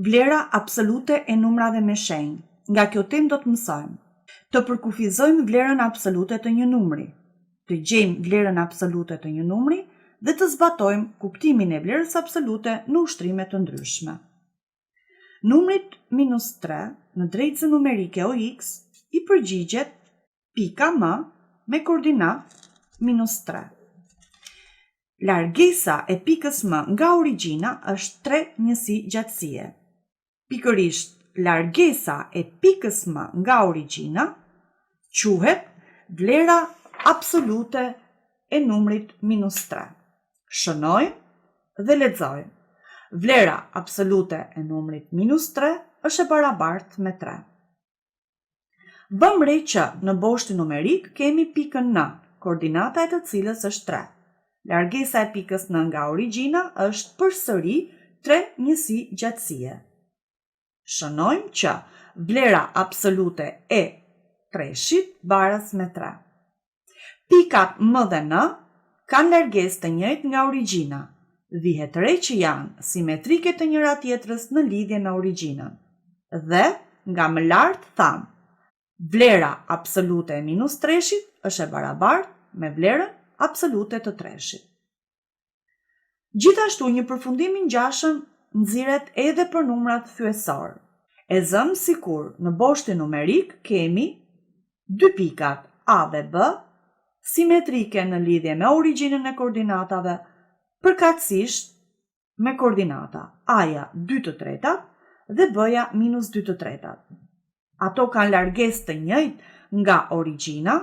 Vlera absolute e numrave me shenjë. Nga kjo temë do të mësojmë të përkufizojmë vlerën absolute të një numri, të gjejmë vlerën absolute të një numri dhe të zbatojmë kuptimin e vlerës absolute në ushtrime të ndryshme. Numrit -3 në drejtësi numerike OX i përgjigjet pika m me koordinat -3. Largesa e pikës m nga origjina është 3 njësi gjatësie. Pikërisht, largesa e pikës m nga origjina quhet vlera absolute e numrit -3. Shënojmë dhe lexojmë. Vlera absolute e numrit -3 është e barabartë me 3. Bëm re që në boshtin numerik kemi pikën n, koordinata e të cilës është 3. Largesa e pikës n nga origjina është përsëri 3 njësi gjatësie. Shënojmë që vlera absolute e 3-shit baras me 3. Pikat m dhe n kanë largesë të njëjtë nga origjina. Dhihet re që janë simetrike të njëra tjetrës në lidhje me origjinën. Dhe nga më lartë tham, vlera absolute e -3-shit është e barabartë me vlerën absolute të 3-shit. Gjithashtu një përfundim i ngjashëm nxirret edhe për numrat thyesor. E zëm sikur në boshtin numerik kemi dy pikat A dhe B, simetrike në lidhje me origjinën e koordinatave, përkatësisht me koordinata A-ja 2/3 dhe B-ja -2/3. Ato kanë largesë të njëjtë nga origjina,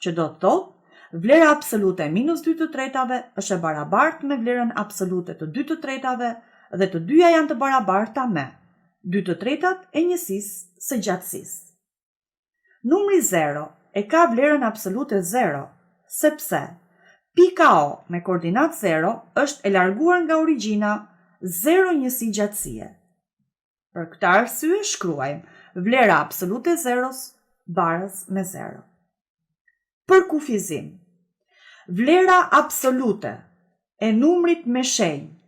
që do të thotë vlera absolute e -2/3 është e barabartë me vlerën absolute të 2/3 dhe të dyja janë të barabarta me 2/3 e njësisë së gjatësisë. Numri 0 e ka vlerën absolute 0, sepse pika O me koordinat 0 është e larguar nga origjina 0 njësi gjatësie. Për këtë arsye shkruajmë vlera absolute 0 baras me 0. Për kufizim, vlera absolute e numrit me shenjë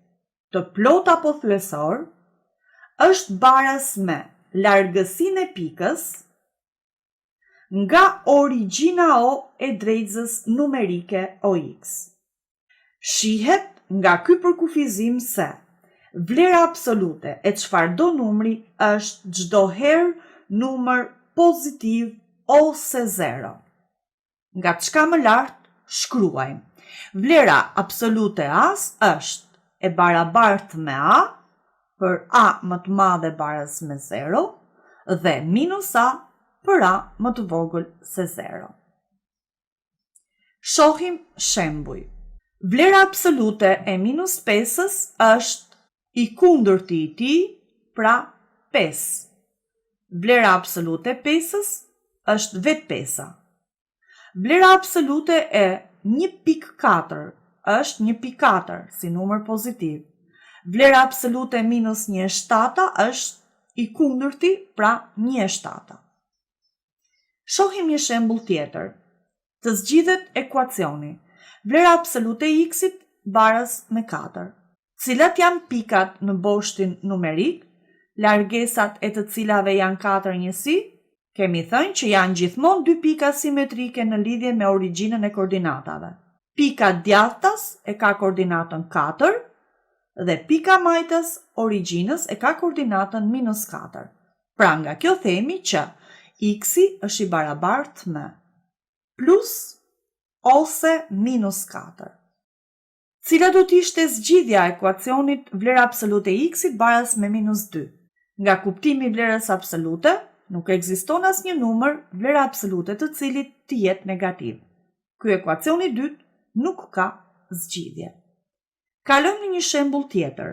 të plot apo thyesor është baras me largësinë e pikës nga origjina O e drejtësës numerike OX. Shihet nga ky përkufizim se vlera absolute e çfarëdo numri është çdo herë numër pozitiv ose 0. Nga çka më lart shkruajmë. Vlera absolute A-s është e barabartë me A për A më të madhe baras me 0 dhe -A për A më të vogël se 0. Shohim shembuj. Vlera absolute e -5-s është i kundërti i tij, pra 5. Vlera absolute e 5-s është vetë 5-a. Vlera absolute e 1.4 është 1.4 si numër pozitiv. Vlera absolute e -1/7 është i kundërti, pra 1/7. Shohim një shembull tjetër. Të zgjidhet ekuacioni. Vlera absolute e x-it baras me 4. Cilat janë pikat në boshtin numerik, largesat e të cilave janë 4 njësi? Kemi thënë që janë gjithmonë dy pika simetrike në lidhje me origjinën e koordinatave. Pika djathtas e ka koordinatën 4 dhe pika majtës origjinës e ka koordinatën -4. Pra nga kjo themi që x-i është i barabartë me plus ose -4. Cila do të ishte zgjidhja e ekuacionit vlera absolute e x-it baras me -2? Nga kuptimi i vlerës absolute, nuk ekziston asnjë numër vlera absolute të cilit të jetë negativ. Ky ekuacion i dytë nuk ka zgjidhje. Kalojmë në një shembull tjetër.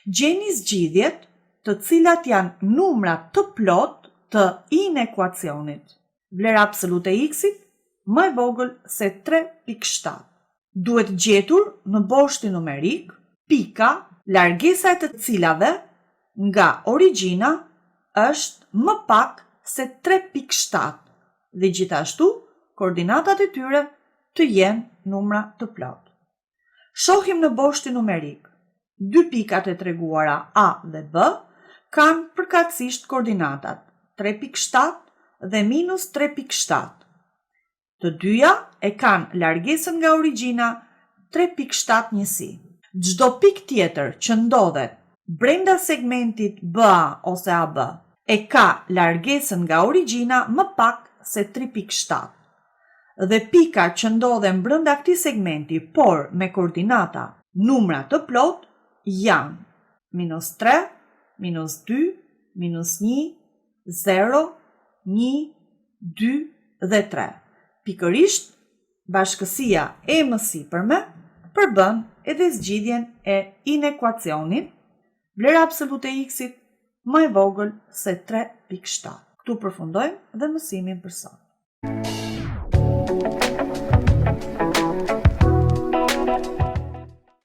Gjeni zgjidhjet të cilat janë numra të plot të inekuacionit. Vlera absolute e x-it më e vogël se 3.7. Duhet gjetur në boshtin numerik pika, largesa e të cilave nga origjina është më pak se 3.7 dhe gjithashtu koordinatat e tyre të jenë numra të plot. Shohim në boshtin numerik. Dy pikat e treguara A dhe B kanë përkatësisht koordinatat 3.7 dhe minus 3.7. Të dyja e kanë largesën nga origjina 3.7 njësi. Çdo pikë tjetër që ndodhet brenda segmentit BA ose AB e ka largesën nga origjina më pak se 3.7. Dhe pika që ndodhen brenda këtij segmenti, por me koordinata numra të plot, janë -3, -2, -1, 0, 1, 2 dhe 3. Pikërisht, bashkësia e më sipërme përbën edhe zgjidhjen e inekuacionit, vlera absolute e x-it më e vogël se 3.7. Këtu përfundojmë dhe mësimin për sot.